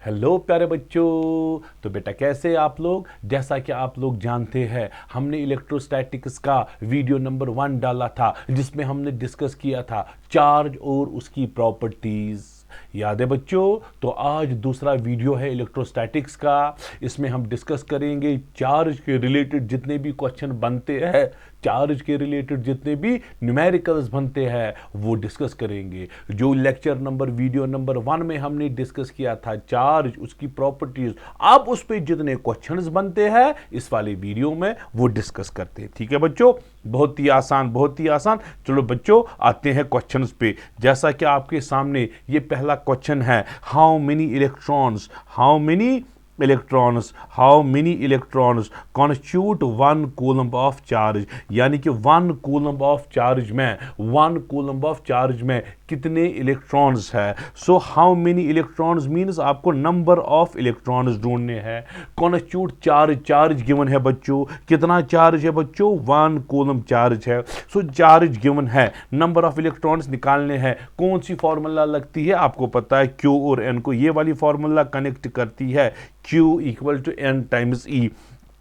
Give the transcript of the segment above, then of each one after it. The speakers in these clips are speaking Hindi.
हेलो प्यारे बच्चों। तो बेटा कैसे आप लोग। जैसा कि आप लोग जानते हैं हमने इलेक्ट्रोस्टैटिक्स का वीडियो नंबर 1 डाला था जिसमें हमने डिस्कस किया था चार्ज और उसकी प्रॉपर्टीज। याद है बच्चों। तो आज दूसरा वीडियो है इलेक्ट्रोस्टैटिक्स का। इसमें हम डिस्कस करेंगे चार्ज के रिलेटेड जितने भी क्वेश्चन बनते हैं, चार्ज के रिलेटेड जितने भी न्यूमेरिकल्स बनते हैं वो डिस्कस करेंगे। जो लेक्चर नंबर वीडियो नंबर 1 में हमने डिस्कस किया था चार्ज उसकी प्रॉपर्टीज, अब उस पे जितने क्वेश्चंस बनते हैं इस वाले वीडियो में वो डिस्कस करते हैं। ठीक है बच्चों, बहुत ही आसान बहुत ही आसान। चलो बच्चों आते हैं क्वेश्चंस पे। जैसा कि आपके सामने ये पहला क्वेश्चन है, how many electrons constitute 1 coulomb of charge. यानी कि 1 कूलम्ब ऑफ चार्ज में कितने इलेक्ट्रॉन्स है। So how many electrons means आपको नंबर ऑफ इलेक्ट्रॉन्स ढूंढने हैं। कॉन्स्टिट्यूट चार्ज गिवन है बच्चों, कितना चार्ज है बच्चों, 1 कूलम्ब चार्ज है। सो चार्ज गिवन है, नंबर ऑफ इलेक्ट्रॉन्स निकालने हैं। कौन सी फॉर्मूला लगती है आपको पता है, Q और N को ये वाली फॉर्मूला कनेक्ट करती है, Q equal to N times E।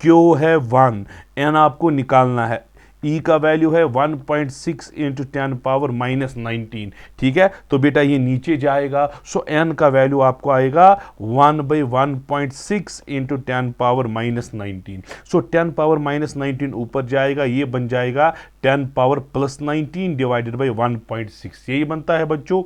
Q है 1, N आपको निकालना है, E का वैल्यू है 1.6 इंटू 10 पावर माइनस 19। ठीक है, तो बेटा ये नीचे जाएगा। सो N का वैल्यू आपको आएगा 1/1.6 इंटू 10 पावर माइनस 19। सो 10 पावर माइनस 19 ऊपर जाएगा, ये बन जाएगा 10 पावर प्लस 19 डिवाइडेड बाई 1.6। यही बनता है बच्चों,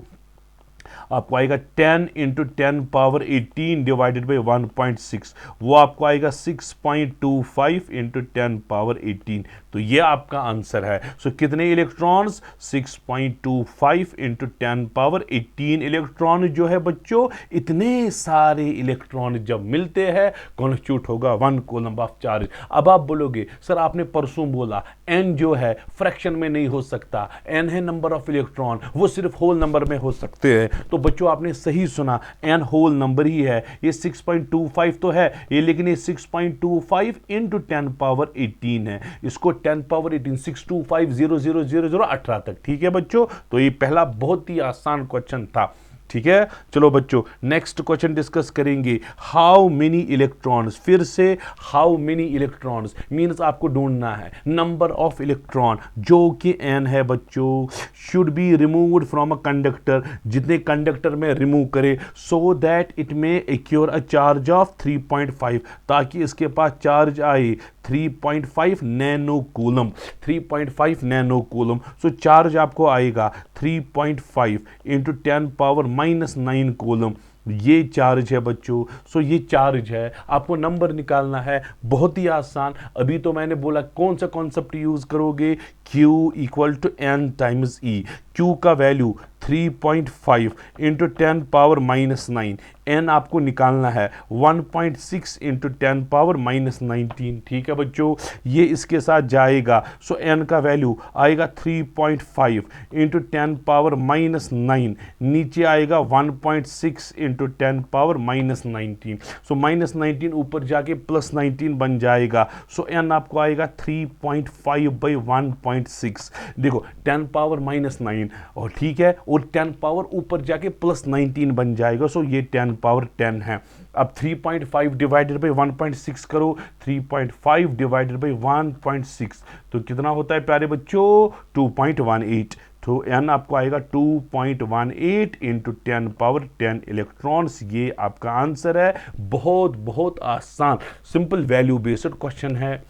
आपको आएगा 10 इंटू 10 पावर 18 डिवाइडेड बाई 1.6, वो आपको आएगा 6.25 इंटू 10 पावर 18। तो ये आपका आंसर है। सो कितने इलेक्ट्रॉन्स, 6.25 इंटू 10 पावर 18 इलेक्ट्रॉन जो है बच्चों, इतने सारे इलेक्ट्रॉन जब मिलते हैं कॉन्स्टिट्यूट होगा 1 कूलम्ब ऑफ चार्ज। अब आप बोलोगे सर आपने परसों बोला n जो है फ्रैक्शन में नहीं हो सकता, n है नंबर ऑफ इलेक्ट्रॉन, वो सिर्फ होल नंबर में हो सकते हैं। तो बच्चों आपने सही सुना, n होल नंबर ही है। ये 6.25 तो है ये, लेकिन ये 6.25 इंटू 10 पावर 18 है। इसको 10 पावर 18 6250000 18 तक। ठीक है बच्चों, तो ये पहला बहुत ही आसान क्वेश्चन था। ठीक है, चलो बच्चों नेक्स्ट क्वेश्चन डिस्कस करेंगे। हाउ मेनी इलेक्ट्रॉन्स, फिर से हाउ मेनी इलेक्ट्रॉन्स मीन्स आपको ढूंढना है नंबर ऑफ इलेक्ट्रॉन जो कि n है बच्चों, should be removed from a conductor, जितने कंडक्टर में रिमूव करे, so that it may accrue a charge of 3.5, ताकि इसके पास चार्ज आए 3.5 नैनो कूलम, 3.5 नैनो कूलम। सो चार्ज आपको आएगा 3.5 इंटू 10 पावर माइनस 9 कूलम, ये चार्ज है बच्चों। सो ये चार्ज है, आपको नंबर निकालना है, बहुत ही आसान। अभी तो मैंने बोला कौन सा कॉन्सेप्ट यूज करोगे, Q equal to N times E। Q का value 3.5 into 10 power minus 9, N आपको निकालना है 1.6 इंटू 10 पावर माइनस 19। ठीक है बच्चों, ये इसके साथ जाएगा। सो N का वैल्यू आएगा 3.5 इंटू 10 पावर माइनस 9, नीचे आएगा 1.6 into 10 power minus 19। So minus 19 ऊपर जाके प्लस 19 बन जाएगा। सो N आपको आएगा 3.5 बाई 1.6। देखो 10 पावर माइनस 9 और ठीक है, और 10 पावर ऊपर जाके प्लस 19 बन जाएगा। सो ये 10 पावर 10 है। अब 3.5 डिवाइडेड बाई 1.6 करो, 3.5 डिवाइडेड बाई 1.6 तो कितना होता है प्यारे बच्चों, 2.18। तो n आपको आएगा 2.18 इंटू 10 पावर 10 इलेक्ट्रॉन्स। ये आपका आंसर है। बहुत बहुत आसान सिंपल वैल्यू बेस्ड क्वेश्चन है।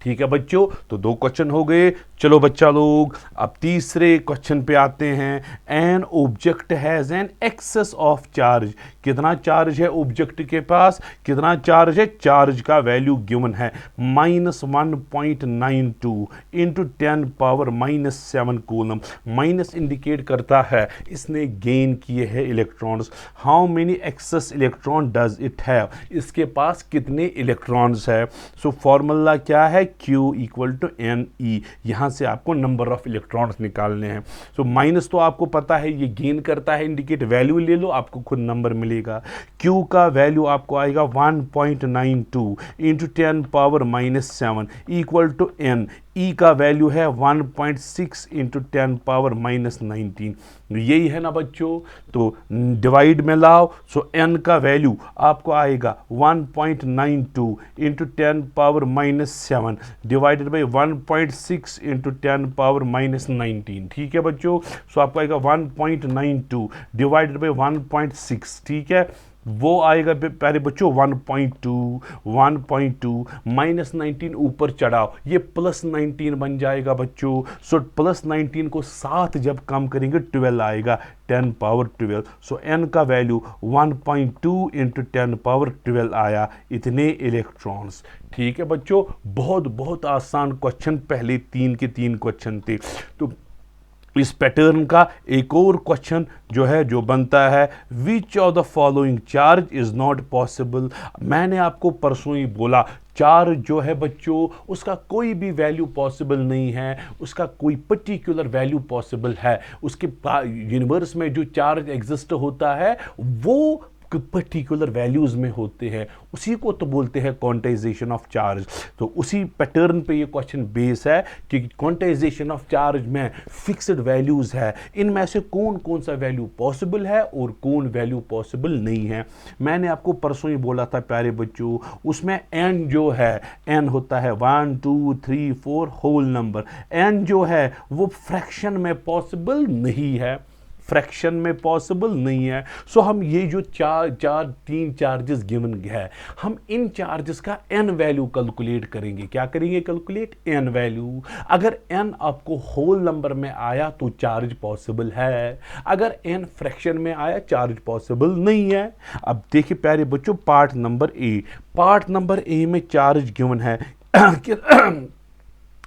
ठीक है बच्चों, तो 2 क्वेश्चन हो गए। चलो बच्चा लोग अब तीसरे क्वेश्चन पे आते हैं। An object has an excess of charge, कितना चार्ज है ऑब्जेक्ट के पास, कितना चार्ज है, चार्ज का वैल्यू गिवन है -1.92 into 10 power -7 coulomb. Minus indicate करता है इसने गेन किए हैं electrons. How many excess electron does it have, इसके पास कितने इलेक्ट्रॉन्स है। सो फॉर्मूला क्या है, Q equal to N E। यहां से आपको नंबर ऑफ इलेक्ट्रॉन्स निकालने हैं। सो माइनस तो आपको पता है ये गेन करता है, इंडिकेट वैल्यू ले लो आपको खुद नंबर मिलेगा। Q का वैल्यू आपको आएगा 1.92 into 10 power -7 equal to N। E का वैल्यू है 1.6 इंटू 10 पावर माइनस 19, यही है ना बच्चों। तो डिवाइड में लाओ, सो एन का वैल्यू आपको आएगा 1.92 into 10 power minus 7 divided by 1.6 into 10 power minus 19, ठीक है बच्चों। सो आपको आएगा 1.92 डिवाइडेड बाई 1.6, ठीक है। वो आएगा प्यारे बच्चों 1.2 माइनस 19 ऊपर चढ़ाओ, ये प्लस 19 बन जाएगा बच्चों। सो प्लस 19 को 7 जब कम करेंगे 12 आएगा, 10 पावर 12। सो एन का वैल्यू 1.2 इंटू 10 पावर 12 आया, इतने इलेक्ट्रॉन्स। ठीक है बच्चों, बहुत बहुत आसान क्वेश्चन, पहले 3 के 3 क्वेश्चन थे। तो इस पैटर्न का एक और क्वेश्चन जो है जो बनता है, which of the following charge is not possible. मैंने आपको परसों ही बोला चार्ज जो है बच्चों उसका कोई भी वैल्यू पॉसिबल नहीं है, उसका कोई पर्टिकुलर वैल्यू पॉसिबल है। उसके यूनिवर्स में जो चार्ज एग्जिस्ट होता है वो पर्टिकुलर वैल्यूज में होते हैं, उसी को तो बोलते हैं क्वांटाइजेशन ऑफ चार्ज। तो उसी पैटर्न पे ये क्वेश्चन बेस है कि क्वांटाइजेशन ऑफ चार्ज में फिक्स्ड वैल्यूज है, इनमें से कौन कौन सा वैल्यू पॉसिबल है और कौन वैल्यू पॉसिबल नहीं है। मैंने आपको परसों ही बोला था प्यारे बच्चों, उसमें एन जो है, एन होता है 1 2 3 4 होल नंबर, एन जो है वो फ्रैक्शन में पॉसिबल नहीं है, फ्रैक्शन में पॉसिबल नहीं है। सो हम ये जो तीन चार्जेस गिवन है, हम इन चार्जेस का एन वैल्यू कैलकुलेट करेंगे। क्या करेंगे? Calculate N value. अगर एन आपको होल नंबर में आया तो चार्ज पॉसिबल है, अगर एन फ्रैक्शन में आया चार्ज पॉसिबल नहीं है। अब देखिए प्यारे बच्चों, part number A, part number A में चार्ज गिवन है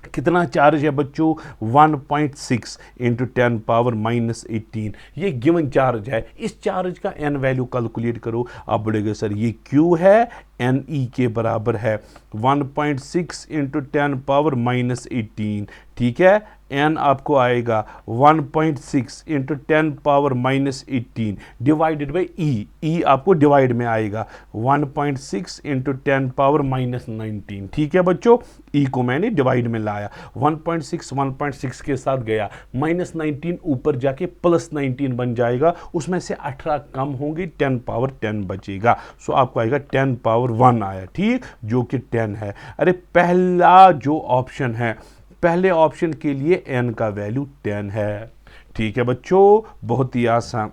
कितना चार्ज है बच्चों? 1.6 इंटू 10 पावर माइनस 18, ये गिवन चार्ज है। इस चार्ज का एन वैल्यू कैलकुलेट करो। आप बोलेंगे सर ये क्यू है, एन ई के बराबर है 1.6 इंटू 10 पावर माइनस 18, ठीक है। एन आपको आएगा 1.6 into 10 power minus 18 divided by e, e आपको डिवाइड में आएगा 1.6 इंटू 10 पावर माइनस 19, ठीक है बच्चों। ई को मैंने डिवाइड में लाया, 1.6 के साथ गया, माइनस 19 ऊपर जाके प्लस 19 बन जाएगा, उसमें से 18 कम होंगे, 10 पावर 10 बचेगा। सो आपको आएगा 10 पावर 1 आया, ठीक, जो कि 10 है। अरे पहला जो ऑप्शन है, पहले ऑप्शन के लिए एन का वैल्यू 10 है, ठीक है बच्चों, बहुत ही आसान।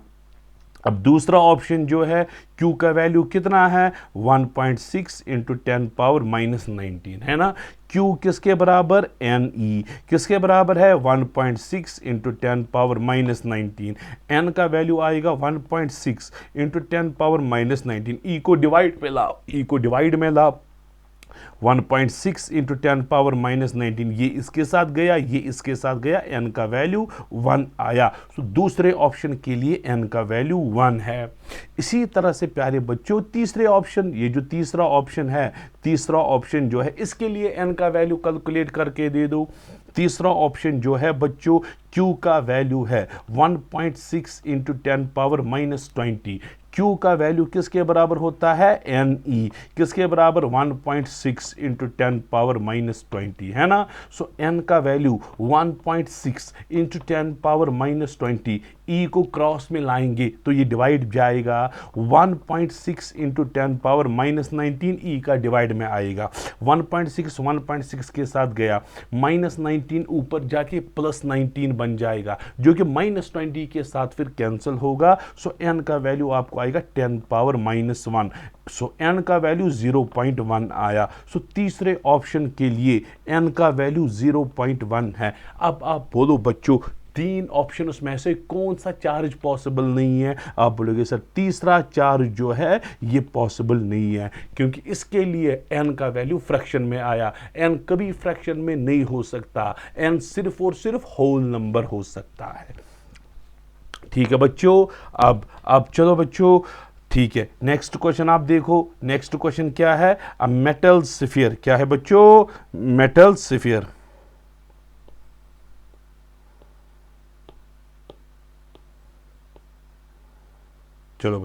अब दूसरा ऑप्शन जो है, Q का वैल्यू कितना है? 1.6 इंटू 10 पावर माइनस 19, है ना। Q किसके बराबर? एन ई किसके बराबर है? 1.6 इंटू 10 पावर माइनस 19। एन का वैल्यू आएगा 1.6 इंटू 10 पावर माइनस 19। ई को डिवाइड में लाओ, ई को डिवाइड में लाओ, 1.6 इंटू 10 पावर माइनस 19, ये इसके साथ गया, ये इसके साथ गया, एन का वैल्यू 1 आया। तो दूसरे ऑप्शन के लिए एन का वैल्यू 1 है। इसी तरह से प्यारे बच्चों तीसरे ऑप्शन, ये जो तीसरा ऑप्शन है, तीसरा ऑप्शन जो है इसके लिए एन का वैल्यू कैलकुलेट करके दे दो। तीसरा ऑप्शन जो है बच्चों, Q का वैल्यू है 1.6 इंटू 10 पावर माइनस 20। Q का वैल्यू किसके बराबर होता है? एन ई किसके बराबर? 1.6 इंटू 10 पावर माइनस 20, है ना। सो एन का वैल्यू 1.6 इंटू 10 पावर माइनस 20, ई को क्रॉस में लाएंगे तो ये डिवाइड जाएगा, 1.6 इंटू 10 पावर माइनस 19, ई का डिवाइड में आएगा, 1.6 के साथ गया, माइनस 19 ऊपर जाके प्लस 19 बन जाएगा, जो कि माइनस 20 के साथ फिर कैंसिल होगा। सो एन का वैल्यू आपको आएगा 10 पावर माइनस 1। सो एन का वैल्यू 0.1 आया। सो तीसरे ऑप्शन के लिए एन का वैल्यू 0.1 है। अब आप बोलो बच्चों, तीन ऑप्शन उसमें से कौन सा चार्ज पॉसिबल नहीं है? आप बोलोगे सर तीसरा चार्ज जो है ये पॉसिबल नहीं है, क्योंकि इसके लिए एन का वैल्यू फ्रैक्शन में आया। एन कभी फ्रैक्शन में नहीं हो सकता, एन सिर्फ और सिर्फ होल नंबर हो सकता है, ठीक है बच्चों। अब चलो बच्चों, ठीक है, नेक्स्ट क्वेश्चन आप देखो। नेक्स्ट क्वेश्चन क्या है? A metal sphere. क्या है बच्चों? Metal sphere. चलो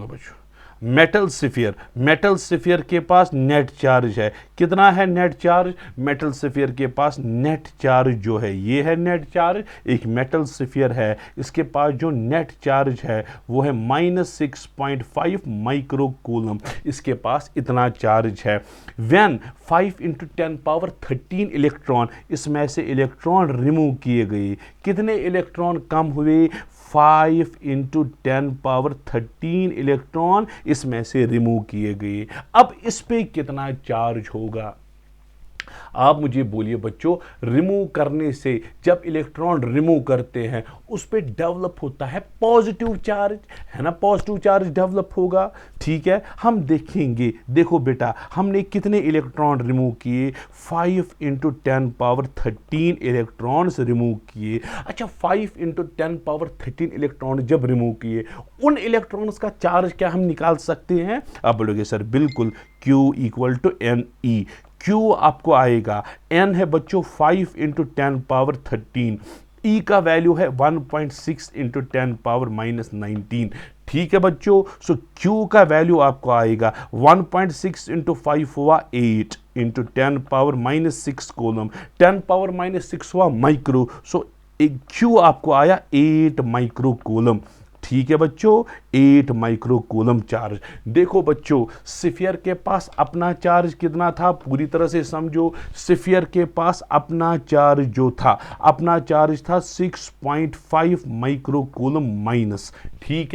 बच्चों, मेटल स्फीयर के पास नेट चार्ज है, कितना है नेट चार्ज? मेटल स्फीयर के पास नेट चार्ज जो है ये है नेट चार्ज। एक मेटल स्फीयर है, इसके पास जो नेट चार्ज है वो है -6.5 माइक्रो कूलम, इसके पास इतना चार्ज है। व्हेन 5 × 10⁻13 इलेक्ट्रॉन, इसमें से इलेक्ट्रॉन रिमूव किए गए, कितने इलेक्ट्रॉन कम हुए? 5 × 10⁻13 इलेक्ट्रॉन इसमें से रिमूव किए गए। अब इस पे कितना चार्ज होगा? आप मुझे बोलिए बच्चों, रिमूव करने से, जब इलेक्ट्रॉन रिमूव करते हैं उस पे डेवलप होता है पॉजिटिव चार्ज, है ना, पॉजिटिव चार्ज डेवलप होगा। ठीक है, हम देखेंगे। देखो बेटा, हमने कितने इलेक्ट्रॉन रिमूव किए? 5 × 10⁻13 इलेक्ट्रॉन्स रिमूव किए। अच्छा, 5 × 10⁻13 इलेक्ट्रॉन जब रिमूव किए, उन इलेक्ट्रॉन्स का चार्ज क्या हम निकाल सकते हैं? आप बोलोगे सर बिल्कुल, Q = Ne। Q आपको आएगा, N है बच्चों 5 × 10⁻13, E का वैल्यू है 1.6 × 10⁻−19। ठीक है बच्चों, सो Q का वैल्यू आपको आएगा 1.6 × 5 हुआ 8 × 10⁻−6 कूलम, 10⁻−6 हुआ माइक्रो, सो एक Q आपको आया 8 माइक्रो कूलम। ठीक है बच्चों, 8 माइक्रो कूलम चार्ज। देखो बच्चों, स्फीयर के पास अपना चार्ज कितना था? पूरी तरह से समझो, स्फीयर के पास अपना चार्ज जो था, अपना चार्ज था 6.5 माइक्रो कूलम माइनस। ठीक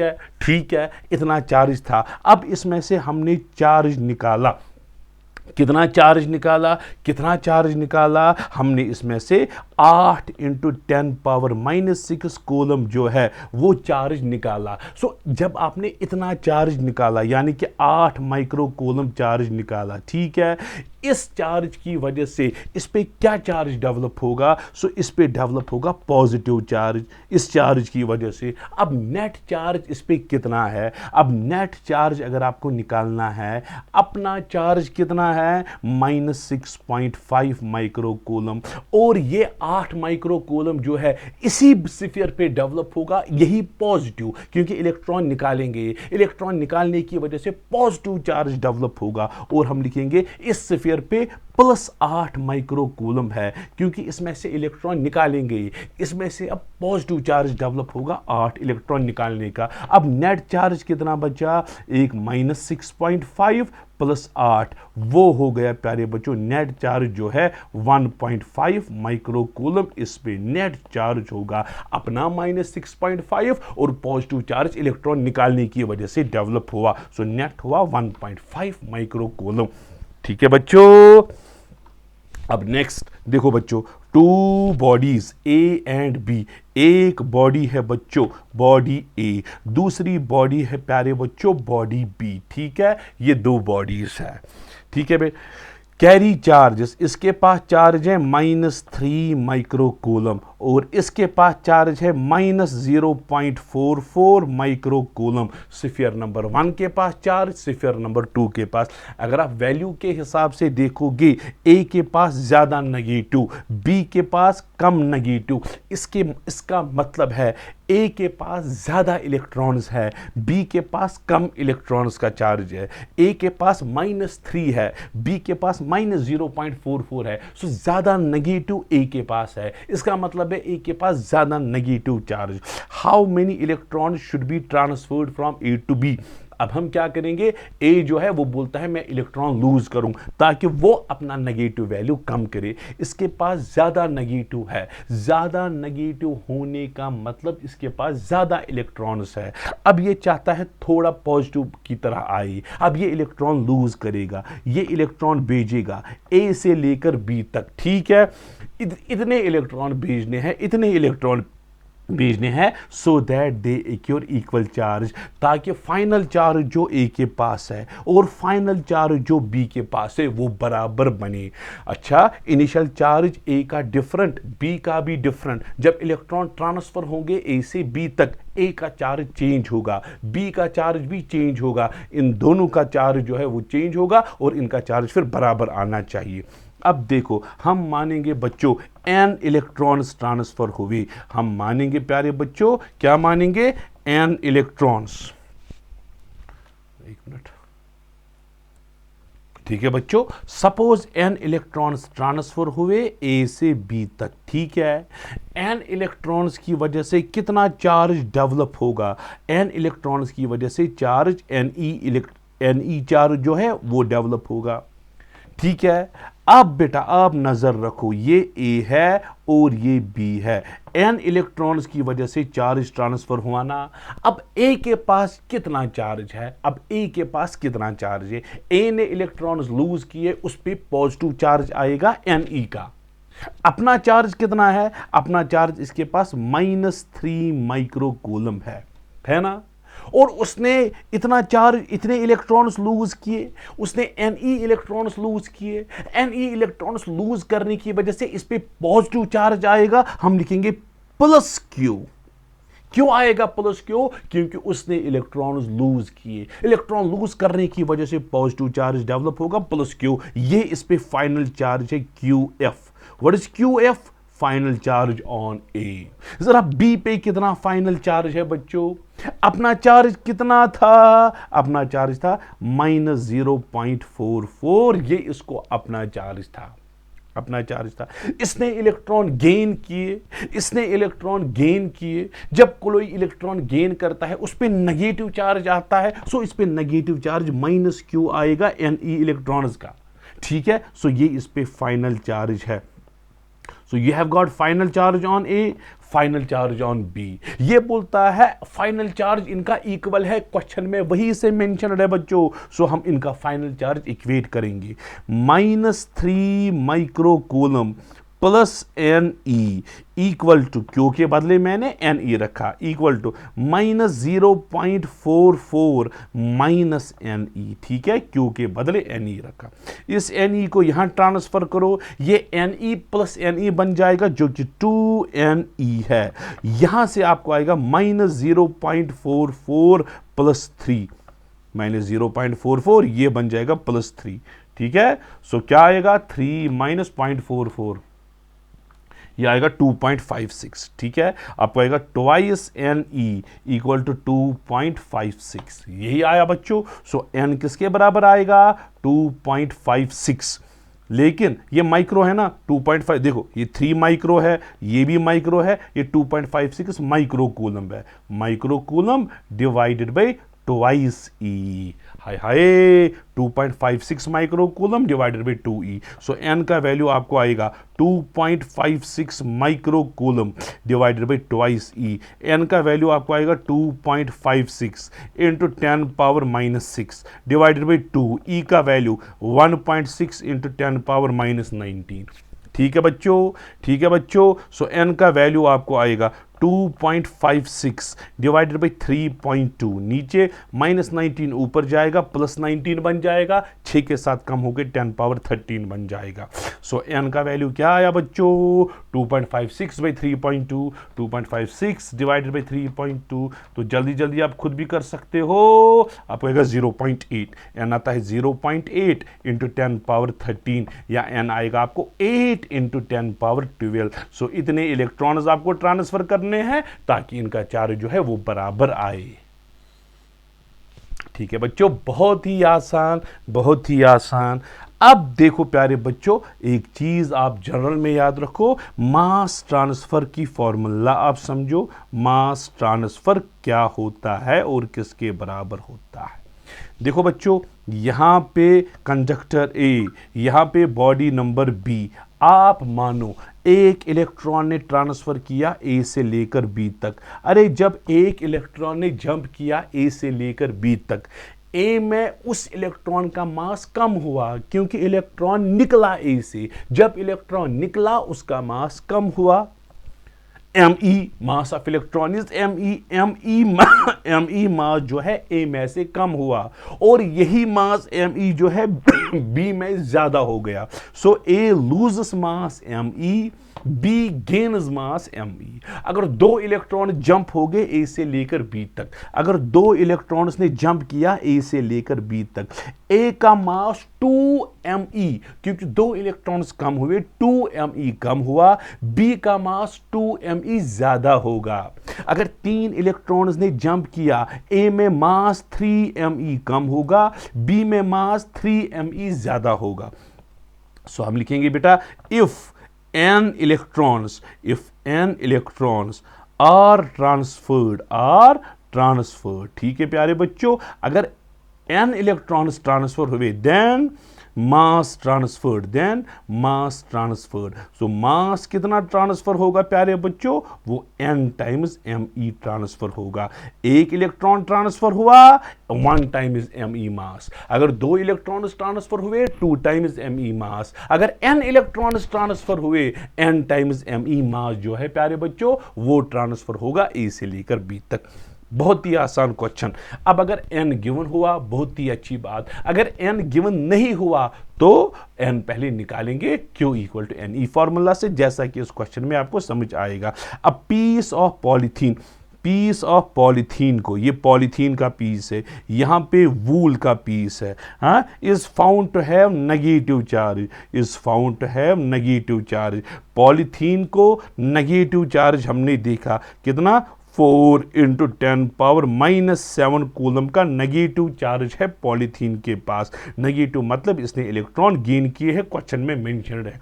है, इतना चार्ज था। अब इसमें से हमने चार्ज निकाला, कितना चार्ज निकाला? हमने इसमें से 8 × 10⁻−6 कूलम जो है वो चार्ज निकाला। सो जब आपने इतना चार्ज निकाला, यानी कि 8 माइक्रो कूलम चार्ज निकाला, ठीक है, इस चार्ज की वजह से इस पे क्या चार्ज डेवलप होगा? सो इस पे डेवलप होगा पॉजिटिव चार्ज, इस चार्ज की वजह से। अब नेट चार्ज इस पे कितना है? अब नेट चार्ज अगर आपको निकालना है, अपना चार्ज कितना है? -6.5 माइक्रो कूलम, और ये 8 माइक्रो कूलम जो है इसी स्फीयर पे डेवलप होगा, यही पॉजिटिव, क्योंकि इलेक्ट्रॉन निकालेंगे, इलेक्ट्रॉन निकालने की वजह से पॉजिटिव चार्ज डेवलप होगा, और हम लिखेंगे इस स्फीयर पे +8 माइक्रो कूलम है, क्योंकि इसमें से इलेक्ट्रॉन निकालेंगे, इसमें से अब पॉजिटिव चार्ज डेवलप होगा 8 इलेक्ट्रॉन निकालने का। अब नेट चार्ज कितना बचा? एक -6.5 + 8, वो हो गया प्यारे बच्चों नेट चार्ज जो है 1.5 माइक्रो कूलम, इस पे नेट चार्ज होगा अपना -6.5, और पॉजिटिव चार्ज इलेक्ट्रॉन निकालने की वजह से डेवलप हुआ, सो नेट हुआ 1.5 माइक्रो कूलम। ठीक है बच्चों, अब नेक्स्ट देखो बच्चों, 2 बॉडीज A एंड B, एक बॉडी है बच्चों बॉडी A, दूसरी बॉडी है प्यारे बच्चों बॉडी B। ठीक है, ये 2 बॉडीज है। ठीक है भाई, कैरी चार्जेस, इसके पास चार्ज है -3 माइक्रो कूलम, और इसके पास चार्ज है -0.44 माइक्रो कूलम। स्फीयर नंबर 1 के पास चार्ज, स्फीयर नंबर 2 के पास। अगर आप वैल्यू के हिसाब से देखोगे, A के पास ज़्यादा नेगेटिव, B के पास कम नेगेटिव, इसका मतलब है A के पास ज़्यादा इलेक्ट्रॉन्स है, B के पास कम इलेक्ट्रॉन्स का चार्ज है। A के पास -3 है, B के पास -0.44 है, सो ज़्यादा नेगेटिव A के पास है, इसका मतलब A के पास ज्यादा negative charge. How many electron should be transferred from A to B? अब हम क्या करेंगे, A जो है वो बोलता है मैं इलेक्ट्रॉन लूज करूं, ताकि वो अपना नेगेटिव वैल्यू कम करे। इसके पास ज्यादा नेगेटिव है, ज्यादा नेगेटिव होने का मतलब इसके पास ज्यादा इलेक्ट्रॉन्स है। अब ये चाहता है थोड़ा पॉजिटिव की तरह आए, अब ये इलेक्ट्रॉन लूज करेगा, ये इलेक्ट्रॉन भेजेगा A से लेकर B तक। ठीक है, इतने इलेक्ट्रॉन भेजने हैं, इतने इलेक्ट्रॉन भेजने हैं, so that they accrue equal charge, ताकि फाइनल चार्ज जो A के पास है और फाइनल चार्ज जो B के पास है वो बराबर बने। अच्छा, इनिशियल चार्ज A का डिफरेंट, B का भी डिफरेंट, जब इलेक्ट्रॉन ट्रांसफर होंगे A से B तक, A का चार्ज चेंज होगा, B का चार्ज भी चेंज होगा, इन दोनों का चार्ज जो है वो चेंज होगा, और इनका चार्ज फिर बराबर आना चाहिए। अब देखो, हम मानेंगे बच्चों n इलेक्ट्रॉन्स ट्रांसफर हुए, हम मानेंगे प्यारे बच्चों, क्या मानेंगे? n electrons. एक मिनट, ठीक है बच्चों। सपोज n इलेक्ट्रॉन्स ट्रांसफर हुए A से B तक, ठीक है। n इलेक्ट्रॉन्स की वजह से कितना चार्ज डेवलप होगा? n इलेक्ट्रॉन्स की वजह से चार्ज Ne चार्ज जो है वो डेवलप होगा, ठीक है। अब बेटा आप नजर रखो, ये A है और ये B है। n इलेक्ट्रॉन्स की वजह से चार्ज ट्रांसफर हुआ ना। अब A के पास कितना चार्ज है? अब A के पास कितना चार्ज है? A ने इलेक्ट्रॉन्स लूज किए, उस पर पॉजिटिव चार्ज आएगा Ne का। अपना चार्ज कितना है? अपना चार्ज इसके पास -3 माइक्रो कूलम है ना। और उसने इतना चार्ज, इतने इलेक्ट्रॉन्स लूज किए, उसने Ne इलेक्ट्रॉन्स लूज किए। Ne इलेक्ट्रॉन्स लूज करने की वजह से इस पे पॉजिटिव चार्ज आएगा, हम लिखेंगे प्लस Q। क्यों आएगा प्लस Q? क्योंकि उसने इलेक्ट्रॉन्स लूज किए। इलेक्ट्रॉन लूज करने की वजह से पॉजिटिव चार्ज डेवलप होगा, प्लस Q। ये इस पे फाइनल चार्ज है QF। What is QF? Final charge on A। जरा B पे कितना फाइनल चार्ज है बच्चों? अपना चार्ज कितना था? अपना चार्ज था -0.44। ये इसको अपना चार्ज था, अपना चार्ज था। इसने इलेक्ट्रॉन गेन किए, इसने इलेक्ट्रॉन गेन किए। जब कोई इलेक्ट्रॉन गेन करता है उस पे नेगेटिव चार्ज आता है, सो इस पे नेगेटिव चार्ज -Q आएगा Ne इलेक्ट्रॉन्स का, ठीक है। सो ये इस पे फाइनल चार्ज है। So you have got final charge on A, final charge on B। ये बोलता है फाइनल चार्ज इनका इक्वल है, क्वेश्चन में वही से मेंशन है बच्चों। सो हम इनका फाइनल चार्ज इक्वेट करेंगे, -3 micro coulomb plus Ne equal to, Q के बदले मैंने Ne रखा, इक्वल टू -0.44 माइनस Ne, ठीक है। Q के बदले Ne रखा। इस Ne को यहां ट्रांसफर करो, ये Ne प्लस Ne बन जाएगा जो कि 2Ne है। यहां से आपको आएगा -0.44 प्लस 3, -0.44 ये बन जाएगा +3, ठीक है। सो क्या आएगा? 3 माइनस 0.44, ये आएगा 2.56, ठीक है। आपको आएगा ट्वाइस Ne इक्वल टू 2.56, यही आया बच्चों। सो n किसके बराबर आएगा? 2.56। लेकिन ये माइक्रो है ना, 2.5, देखो ये 3 माइक्रो है, ये भी माइक्रो है, ये 2.56 माइक्रो कूलम है। Micro coulomb divided by twice E, hi hi, 2.56 micro coulomb divided by 2E। So n का वैल्यू आपको आएगा 2.56 micro coulomb divided by twice E। n का वैल्यू आपको आएगा 2.56 into 10 power -6 divided by 2। E का वैल्यू 1.6 इंटू 10 पावर -19, ठीक है बच्चों, ठीक है बच्चों। सो n का वैल्यू आपको आएगा 2.56 डिवाइडेड बाई 3.2, नीचे -19 ऊपर जाएगा, +19 बन जाएगा, 6 के साथ कम होकर 10 पावर 13 बन जाएगा। सो n का वैल्यू क्या आया बच्चों? 2.56 बाई 3.2, 2.56 डिवाइडेड बाई 3.2। तो जल्दी जल्दी आप खुद भी कर सकते हो, आपको आएगा 0.8। n आता है 0.8 इंटू 10 पावर 13, या n आएगा आपको 8 इंटू 10 पावर 12। सो इतने इलेक्ट्रॉन्स आपको ट्रांसफर करने हैं ताकि इनका चार्ज जो है वो बराबर आए, ठीक है बच्चों। बहुत ही आसान, बहुत ही आसान। अब देखो प्यारे बच्चों, एक चीज आप जनरल में याद रखो, मास ट्रांसफर की फॉर्मूला आप समझो। मास ट्रांसफर क्या होता है और किसके बराबर होता है? देखो बच्चों, यहां पे कंडक्टर A, यहां पे बॉडी नंबर B। आप मानो एक इलेक्ट्रॉन ने ट्रांसफर किया A से लेकर B तक। अरे जब एक इलेक्ट्रॉन ने जंप किया A से लेकर B तक, A में उस इलेक्ट्रॉन का मास कम हुआ क्योंकि इलेक्ट्रॉन निकला A से। जब इलेक्ट्रॉन निकला उसका मास कम हुआ। Me mass of electron is Me मास जो है A में से कम हुआ, और यही मास Me जो है B में ज्यादा हो गया। So A loses mass Me B gains mass me। अगर दो इलेक्ट्रॉन जंप हो गए ए से लेकर बी तक, अगर दो इलेक्ट्रॉन्स ने जंप किया ए से लेकर बी तक, ए का मास 2me, क्योंकि दो इलेक्ट्रॉन्स कम हुए 2me कम हुआ, बी का मास 2me ज्यादा होगा। अगर तीन इलेक्ट्रॉन्स ने जंप किया, ए में मास 3me कम होगा, बी में मास 3me ज्यादा होगा। सो हम लिखेंगे बेटा if n electrons are transferred, ठीक है प्यारे बच्चों, अगर n इलेक्ट्रॉन्स ट्रांसफर हुए देन मास ट्रांसफर्ड। सो मास कितना ट्रांसफर होगा प्यारे बच्चों, वो n टाइम्स me ट्रांसफर होगा। एक इलेक्ट्रॉन ट्रांसफर हुआ 1 टाइम्स me मास, अगर दो इलेक्ट्रॉन ट्रांसफर हुए 2 टाइम्स me मास, अगर n इलेक्ट्रॉन ट्रांसफर हुए n टाइम्स me मास जो है प्यारे बच्चों वो ट्रांसफर होगा ए से लेकर बी तक। बहुत ही आसान क्वेश्चन। अब अगर n गिवन हुआ बहुत ही अच्छी बात, अगर n गिवन नहीं हुआ तो n पहले निकालेंगे Q equal to NE formula से, जैसा कि इस क्वेश्चन में आपको समझ आएगा। अब पीस ऑफ पॉलीथीन को, ये पॉलीथीन का पीस है, यहां पे वूल का पीस है, हाँ, is found to have negative charge, polythene को नेगेटिव चार्ज हमने देखा कितना 4 × 10⁻⁻7 कूलम का नेगेटिव चार्ज है पॉलीथीन के पास। नेगेटिव मतलब इसने इलेक्ट्रॉन गेन किए हैं, क्वेश्चन में मेंशन्ड है।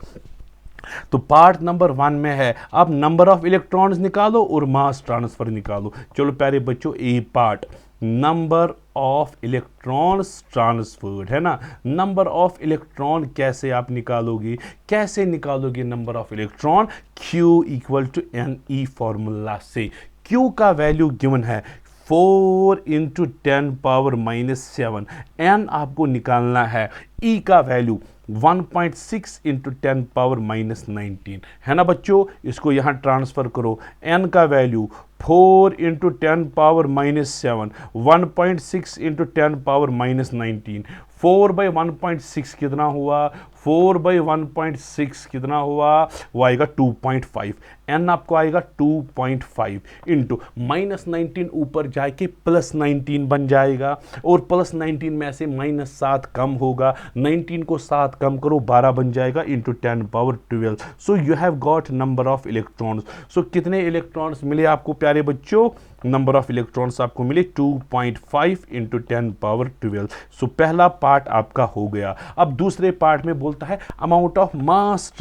तो पार्ट नंबर 1 में है, अब नंबर ऑफ इलेक्ट्रॉन्स निकालो और मास ट्रांसफर निकालो। चलो प्यारे बच्चों, A part number of electrons transferred है ना। नंबर ऑफ इलेक्ट्रॉन कैसे आप निकालोगे, number of electron Q equal to NE formula से। Q का वैल्यू गिवन है 4 × 10⁻⁻7, n आपको निकालना है, E का वैल्यू 1.6 × 10⁻⁻19 है ना बच्चों। इसको यहां ट्रांसफर करो, n का वैल्यू 4 × 10⁻⁻7, 1.6 × 10⁻⁻19, 4/1.6 कितना हुआ, 4/1.6 कितना हुआ, वो आएगा 2.5, n आपको आएगा 2.5 इंटू -19 ऊपर जाके +19 बन जाएगा, और +19 में से -7 कम होगा, 19 को 7 कम करो 12 बन जाएगा into 10⁻12। So you have got number of electrons. सो कितने इलेक्ट्रॉन्स मिले आपको प्यारे बच्चों, नंबर ऑफ इलेक्ट्रॉन्स आपको मिले 2.5 × 10⁻12। सो पहला पार्ट आपका हो गया। अब दूसरे पार्ट में बोलता है अमाउंट ऑफ मास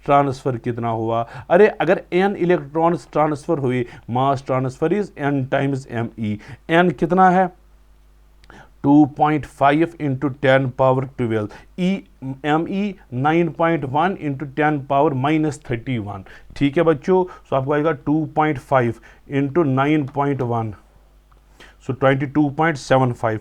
ट्रांसफर कितना हुआ। अरे अगर n इलेक्ट्रॉन्स ट्रांसफर हुए, mass transfer is n times me, n कितना है 2.5 × 10⁻12, me 9.1 × 10⁻31, ठीक है बच्चों। सो आपको आएगा 2.5 × 9.1, सो 22.75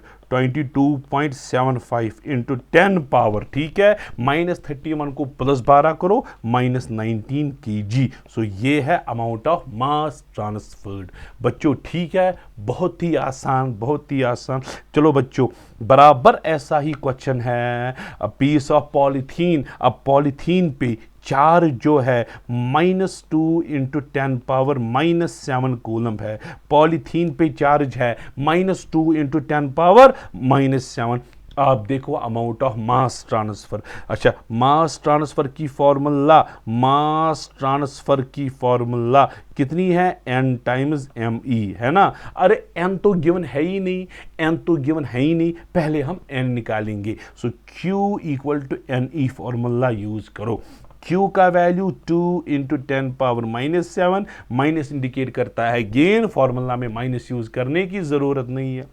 × 10 पावर, ठीक है। -31 को +12 करो, -19 kg। सो ये है अमाउंट ऑफ मास ट्रांसफर्ड बच्चों, ठीक है। बहुत ही आसान। चलो बच्चों, बराबर ऐसा ही क्वेश्चन है पीस ऑफ पॉलीथीन। अब पॉलीथीन पे चार्ज जो है -2 × 10⁻⁻7 कूलम है। पॉलीथीन पे चार्ज है -2 × 10⁻⁻7। आप देखो अमाउंट ऑफ मास ट्रांसफर। अच्छा, मास ट्रांसफर की फॉर्मूला कितनी है, n टाइम्स me है ना। अरे n तो गिवन है ही नहीं, पहले हम n निकालेंगे। So Q equal to NE formula use करो। Q का वैल्यू 2 × 10⁻⁻7, माइनस इंडिकेट करता है गेन, फॉर्मूला में माइनस यूज करने की जरूरत नहीं है।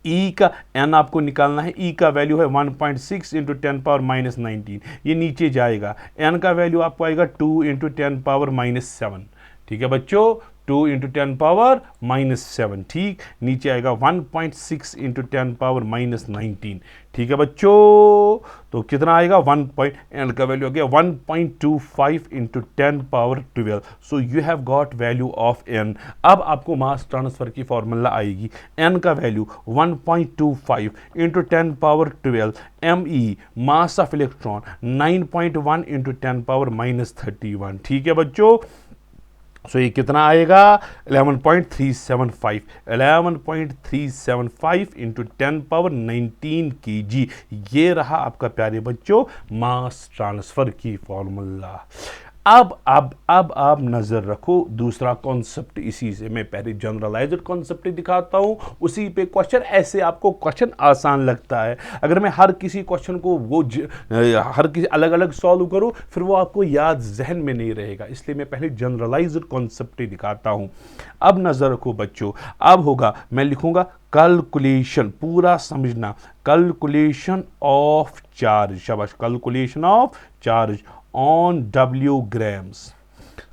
E का n आपको निकालना है, E का वैल्यू है 1.6 × 10⁻⁻19, ये नीचे जाएगा। n का वैल्यू आपको आएगा 2 × 10⁻⁻7, ठीक है बच्चों। 2 इंटू 10⁻⁻7, ठीक। नीचे आएगा 1.6 इंटू 10⁻⁻19, ठीक है बच्चों। तो कितना आएगा 1 एन का वैल्यू आ गया 1.25 into 10⁻12। So you have got value of N. अब आपको मास ट्रांसफर की फॉर्मूला आएगी, एन का value 1.25 into 10⁻12 ME, mass of electron 9.1 into 10⁻31, ठीक है बच्चों। सो ये कितना आएगा 11.375, 11.375 इंटू 10⁻19 kg। ये रहा आपका प्यारे बच्चों मास ट्रांसफर की फॉर्मूला। अब आप नजर रखो दूसरा कॉन्सेप्ट, इसी से मैं पहले जनरलाइज्ड कॉन्सेप्ट दिखाता हूं, उसी पे क्वेश्चन। ऐसे आपको क्वेश्चन आसान लगता है, अगर मैं हर किसी क्वेश्चन को हर किसी अलग अलग सॉल्व करूं फिर वो आपको याद जहन में नहीं रहेगा, इसलिए मैं पहले जनरलाइज्ड कॉन्सेप्ट दिखाता हूं। अब नजर रखो बच्चों, अब होगा मैं लिखूंगा कैलकुलेशन, पूरा समझना, कैलकुलेशन ऑफ चार्ज, शाबाश, calculation of charge on W grams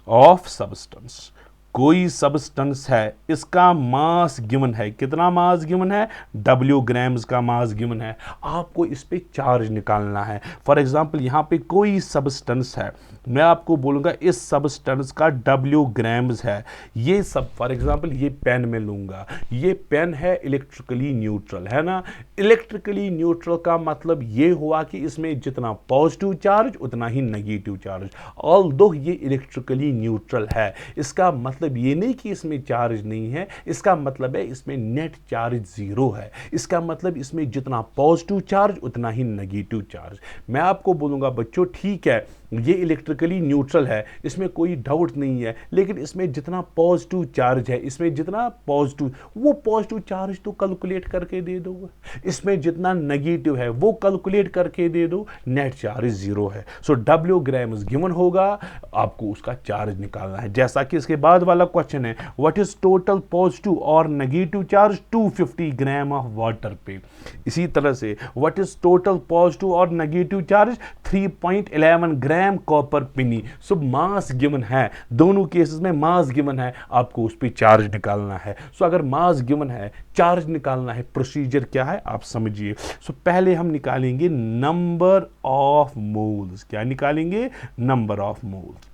of substance. कोई सब्सटेंस है, इसका मास गिवन है, कितना मास गिवन है, W ग्राम्स का मास गिवन है, आपको इस पे चार्ज निकालना है। फॉर एग्जांपल यहाँ पे कोई सब्सटेंस है, मैं आपको बोलूँगा इस सब्सटेंस का W ग्राम्स है। ये सब फॉर एग्जांपल ये पेन में लूँगा, ये पेन है इलेक्ट्रिकली न्यूट्रल, है ना। इलेक्ट्रिकली न्यूट्रल का मतलब ये हुआ कि इसमें जितना पॉजिटिव चार्ज उतना ही नेगेटिव चार्ज। ऑल्दो ये इलेक्ट्रिकली न्यूट्रल है, इसका मतलब ये नहीं कि इसमें चार्ज नहीं है, इसका मतलब है इसमें नेट चार्ज 0 है। इसका मतलब इसमें जितना पॉजिटिव चार्ज उतना ही नेगेटिव चार्ज। मैं आपको बोलूँगा बच्चों ठीक है ये इलेक्ट्रिकली न्यूट्रल है, इसमें कोई डाउट नहीं है, लेकिन इसमें जितना पॉजिटिव चार्ज है, इसमें जितना पॉजिटिव, वो पॉजिटिव चार्ज तो कैलकुलेट करके दे दो, इसमें जितना नेगेटिव है वो कैलकुलेट करके दे दो, नेट चार्ज 0 है। सो W ग्राम्स गिवन होगा, आपको उसका चार्ज निकालना है। जैसा कि इसके बाद वाला क्वेश्चन है, व्हाट इज टोटल पॉजिटिव और negative charge 250 gram of water पे। इसी तरह से व्हाट इज टोटल पॉजिटिव और नेगेटिव चार्ज 3.11 ग्राम कॉपर पिनी। सो मास गिवन है, दोनों केसेस में मास गिवन है, आपको उस पर चार्ज निकालना है। सो अगर मास गिवन है, चार्ज निकालना है, प्रोसीजर क्या है आप समझिए। सो पहले हम निकालेंगे नंबर ऑफ मोल्स। क्या निकालेंगे, नंबर ऑफ मोल्स।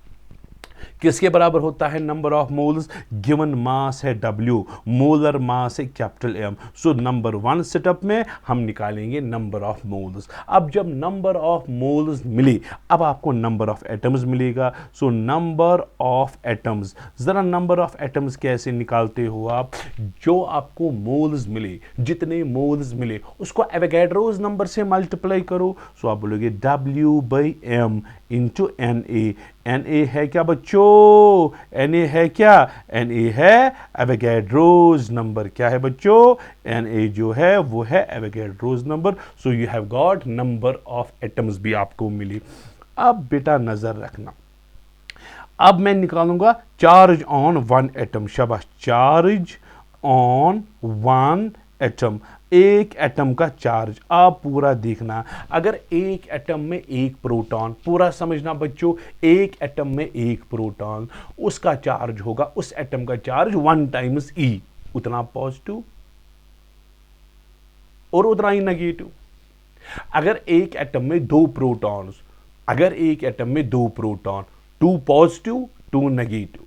किसके बराबर होता है number of moles, given mass है W, मोलर मास है capital M। So number 1 setup में हम निकालेंगे नंबर ऑफ मोल्स। अब जब नंबर ऑफ मोल्स मिले, अब आपको नंबर ऑफ एटम्स मिलेगा। सो नंबर ऑफ एटम्स, जरा नंबर ऑफ एटम्स कैसे निकालते हो आप, जो आपको मोल्स मिले, जितने मोल्स मिले उसको एवोगैड्रोस नंबर से मल्टीप्लाई करो। सो आप बोलोगे W/M इंटू Na। Na है क्या बच्चों, Na है क्या, Na है एवोगैड्रोस नंबर। क्या है बच्चों, Na जो है वो है Avogadro's number. So you have got number of atoms भी आपको मिली। अब बेटा नजर रखना, अब मैं निकालूंगा चार्ज ऑन 1 एटम। शाबाश, चार्ज ऑन 1 एटम, एक एटम का चार्ज। आप पूरा देखना, अगर एक एटम में एक प्रोटॉन, पूरा समझना बच्चों, एक एटम में एक प्रोटॉन, उसका चार्ज होगा, उस एटम का चार्ज 1 टाइम्स E, उतना पॉजिटिव और उतना ही नेगेटिव। अगर एक एटम में 2 प्रोटॉन्स, अगर एक एटम में 2 प्रोटॉन, 2 पॉजिटिव 2 नेगेटिव।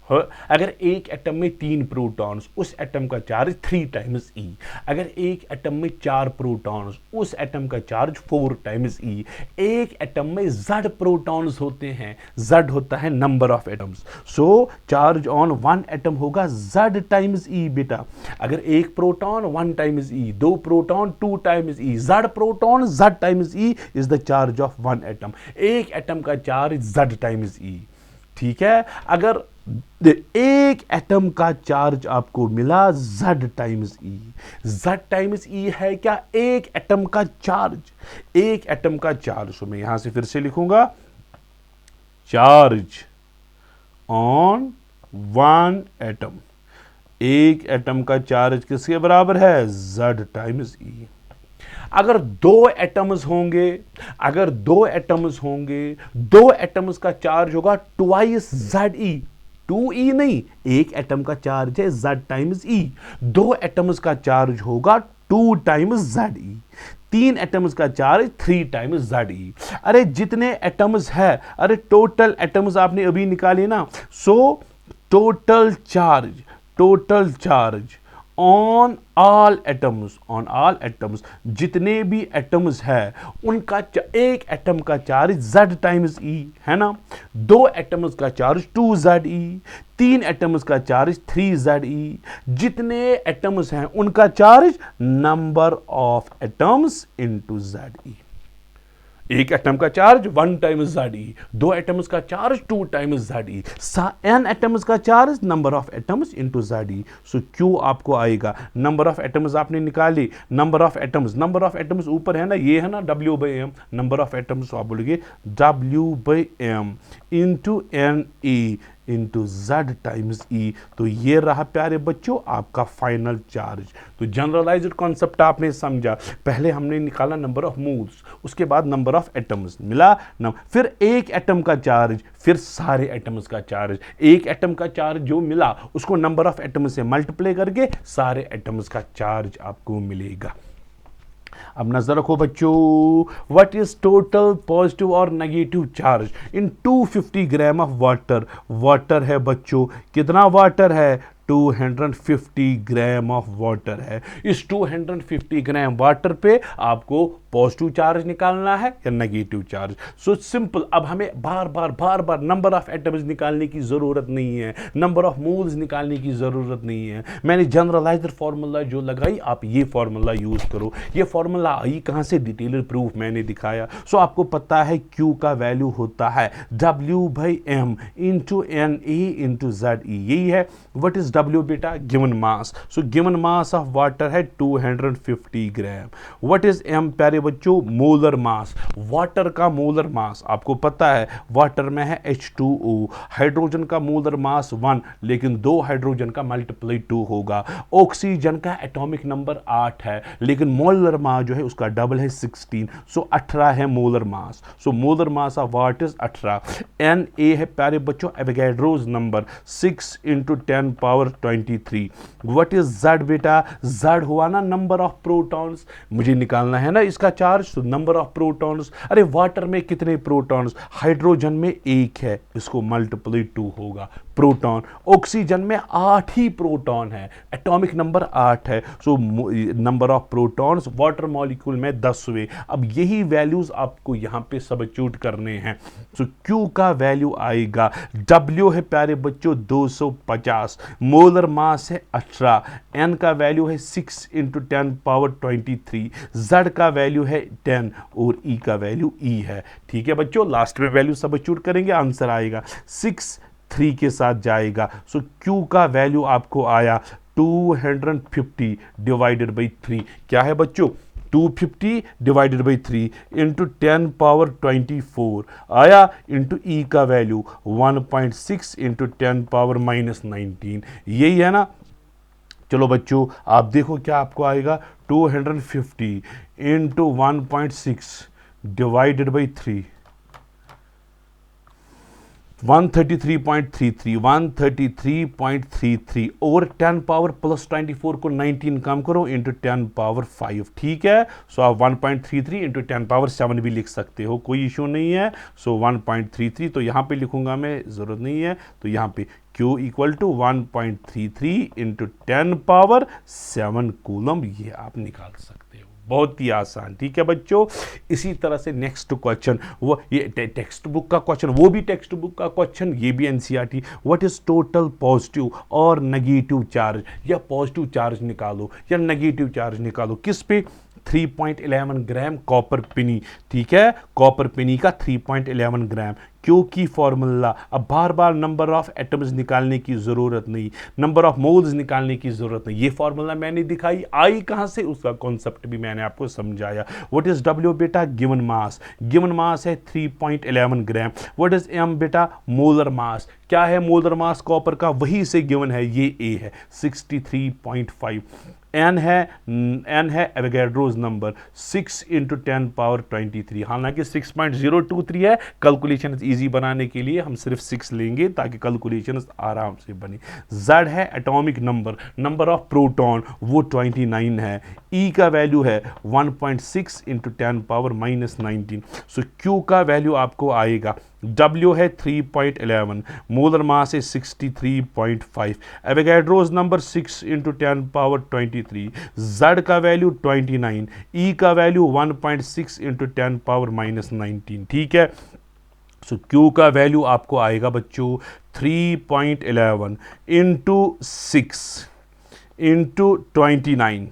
अगर एक एटम में 3 प्रोटॉन्स, उस एटम का चार्ज 3 टाइम्स E। अगर एक एटम में 4 प्रोटॉन्स, उस एटम का चार्ज 4 टाइम्स E। एक एटम में Z प्रोटॉन्स होते हैं, Z होता है number of atoms. So charge on 1 atom होगा Z टाइम्स E बेटा। अगर एक proton 1 times E, 2 proton 2 times E, Z proton Z times E is the charge of 1 atom. एक एटम का चार्ज Z टाइम्स E, ठीक है। अगर एक एटम का चार्ज आपको मिला Z times E, Z times E है क्या, एक एटम का चार्ज, एक एटम का चार्ज। तो मैं यहां से फिर से लिखूंगा, चार्ज ऑन 1 एटम, एक एटम का चार्ज किसके बराबर है, Z टाइम्स E। अगर 2 एटम्स होंगे, अगर 2 एटम्स होंगे, 2 एटम्स का चार्ज होगा ट्वाइस ZE, 2e नहीं, एक एटम का चार्ज है z टाइम्स e, दो एटम्स का चार्ज होगा 2 टाइम्स ze, तीन एटम्स का चार्ज 3 टाइम्स ze। अरे जितने एटम्स है, अरे टोटल एटम्स आपने अभी निकाले ना, so total charge on all atoms, जितने भी एटम्स है उनका एक एटम का चार्ज z टाइम्स e है ना, दो एटम्स का चार्ज 2ze, तीन एटम्स का चार्ज 3ze, जितने एटम्स हैं उनका charge number of atoms into ze। एक एटम का चार्ज 1 टाइम्स ze, दो एटम्स का charge 2 times ze, n atoms का charge number of atoms into ze। So Q आपको आएगा, नंबर ऑफ एटम्स आपने निकाली, नंबर ऑफ एटम्स ऊपर है ना, ये है ना W/m, नंबर ऑफ एटम्स, आप बोलोगे W/m into NE into z times e। तो ये रहा प्यारे बच्चों आपका फाइनल चार्ज। तो जनरलाइज्ड कॉन्सेप्ट आपने समझा, पहले हमने निकाला नंबर ऑफ मोल्स, उसके बाद नंबर ऑफ एटम्स मिला फिर एक एटम का चार्ज, फिर सारे एटम्स का चार्ज, एक एटम का चार्ज जो मिला उसको नंबर ऑफ एटम्स से मल्टीप्लाई करके सारे एटम्स का चार्ज आपको मिलेगा। अब नजर रखो बच्चों, व्हाट इज टोटल पॉजिटिव और negative charge in 250 gram of water. Water है बच्चों, कितना वाटर है, 250 ग्राम ऑफ वाटर है। इस 250 ग्राम वाटर पे आपको पॉजिटिव चार्ज निकालना है या नेगेटिव चार्ज। सो सिंपल, अब हमें बार बार नंबर ऑफ एटम्स निकालने की जरूरत नहीं है, नंबर ऑफ मोल्स निकालने की जरूरत नहीं है। मैंने जनरलाइज्ड फार्मूला जो लगाई, आप ये फार्मूला यूज करो। ये फार्मूला आई कहां से, डिटेल्ड प्रूफ मैंने दिखाया। सो आपको पता है Q का वैल्यू होता है W/m into NE into ZE, यही है। व्हाट इज W बेटा, given mass. So given mass of water है 250 ग्राम। व्हाट इज M प्यारे बच्चों, मोलर मास। वाटर का मोलर मास आपको पता है, वाटर में है H2O, हाइड्रोजन का मोलर मास 1, लेकिन दो हाइड्रोजन का मल्टीप्लाई 2 होगा। ऑक्सीजन का एटॉमिक नंबर 8 है, लेकिन मोलर मास जो है उसका डबल है 16, सो 18 है molar mass. So molar mass of water is 18। Na है प्यारे बच्चों Avogadro's number 6 into 10 power 23। What is Z बेटा, Z हुआ ना नंबर ऑफ प्रोटॉन्स, मुझे निकालना है ना इसका चार्ज, तो नंबर ऑफ प्रोटॉन्स। अरे वाटर में कितने प्रोटॉन्स, हाइड्रोजन में 1 है, इसको मल्टीप्लाई 2 होगा प्रोटॉन। ऑक्सीजन में 8 ही प्रोटॉन है, एटॉमिक नंबर 8 है, सो number of protons water molecule में 10 हुए। अब यही वैल्यूज आपको यहां पे सब्स्टिट्यूट करने हैं। सो Q का वैल्यू आएगा, W है प्यारे बच्चों 250, मोलर मास है 18, N का वैल्यू है 6 इंटू 10 पावर 23, Z का वैल्यू है 10 और E का वैल्यू E है। ठीक है बच्चों, लास्ट में वैल्यू सब्स्टिट्यूट करेंगे, आंसर आएगा 6 3 के साथ जाएगा। सो Q का वैल्यू आपको आया 250 डिवाइडेड बाई 3। क्या है बच्चों, 250 डिवाइडेड बाई 3 इंटू 10 पावर 24 आया, इंटू E का वैल्यू 1.6 इंटू 10 पावर -19, यही है ना। चलो बच्चों आप देखो क्या आपको आएगा, 250 इंटू 1.6 डिवाइडेड बाई 3, 133.33 और 10 पावर प्लस 24 को 19 कम करो इंटू 10 पावर 5। ठीक है, सो आप 1.33 इंटू 10 पावर 7 भी लिख सकते हो, कोई इशू नहीं है। सो 1.33 तो यहाँ पे लिखूंगा मैं, ज़रूरत नहीं है, तो यहाँ पे Q equal to 1.33 into 10 power 7 coulomb, ये आप निकाल सकते हो, बहुत ही आसान। ठीक है बच्चों, इसी तरह से नेक्स्ट क्वेश्चन, वो ये टेक्स्ट बुक का क्वेश्चन, वो भी टेक्स्ट बुक का क्वेश्चन, ये भी NCERT। What is total positive और नेगेटिव चार्ज, या पॉजिटिव चार्ज निकालो या नेगेटिव चार्ज निकालो, किस पे, 3.11 ग्राम कॉपर पिनी। ठीक है, कॉपर पिनी का 3.11 ग्राम। क्यों की फॉर्मूला, अब बार बार नंबर ऑफ एटम्स निकालने की जरूरत नहीं, नंबर ऑफ मोल्स निकालने की जरूरत नहीं, ये फॉर्मूला मैंने दिखाई, आई कहां से, उसका कॉन्सेप्ट भी मैंने आपको समझाया। व्हाट इज W बेटा, गिवन मास, गिवन मास है 3.11 ग्राम। व्हाट इज M बेटा, मोलर मास, क्या है मोलर मास कॉपर का, वही से गिवन है, ये A है 63.5। N है एवोगैड्रोस नंबर 6 इंटू 10 पावर 23, हालांकि 6.023 है, कैलकुलेशन इज इजी बनाने के लिए हम सिर्फ 6 लेंगे ताकि कैलकुलेशन आराम से बने। Z है atomic number, number of proton वो 29 है। E का वैल्यू है 1.6 इंटू 10 पावर माइनस 19। सो Q का वैल्यू आपको आएगा, W है 3.11, मोलर मास है 63.5, Avogadro's number 6 into 10 power 23, Z का वैल्यू 29, E का वैल्यू 1.6 इंटू 10 पावर माइनस 19। ठीक है, सो Q का वैल्यू आपको आएगा बच्चों 3.11 इंटू 6 इंटू 29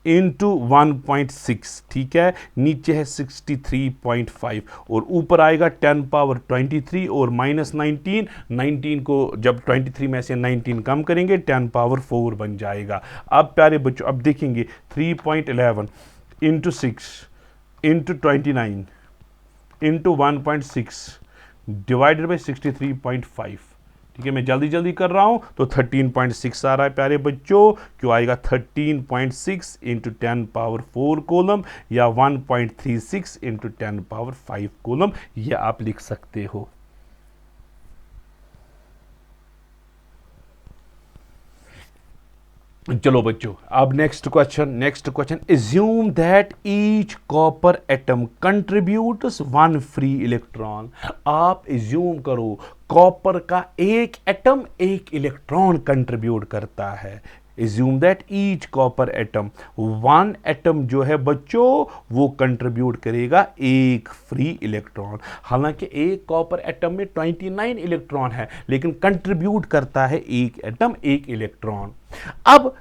इंटू 1.6। ठीक है, नीचे है 63.5 और ऊपर आएगा 10 पावर 23 और माइनस 19 को जब 23 में से 19 कम करेंगे 10 पावर 4 बन जाएगा। अब प्यारे बच्चों अब देखेंगे 3.11 into 6 into 29 into 1.6 divided by 63.5। ठीक है, मैं जल्दी जल्दी कर रहा हूं तो 13.6 आ रहा है प्यारे बच्चों। क्यों आएगा 13.6 इंटू 10 पावर 4 कोलम या 1.36 इंटू 10 पावर 5 कोलम, यह आप लिख सकते हो। चलो बच्चों, अब next question, assume that each copper atom contributes 1 free electron. आप एज्यूम करो कॉपर का एक एटम 1 इलेक्ट्रॉन कंट्रीब्यूट करता है। Assume that each copper atom, 1 atom जो है बच्चों वो कंट्रीब्यूट करेगा 1 फ्री इलेक्ट्रॉन। हालांकि एक कॉपर एटम में 29 इलेक्ट्रॉन है लेकिन कंट्रीब्यूट करता है एक एटम 1 इलेक्ट्रॉन। अब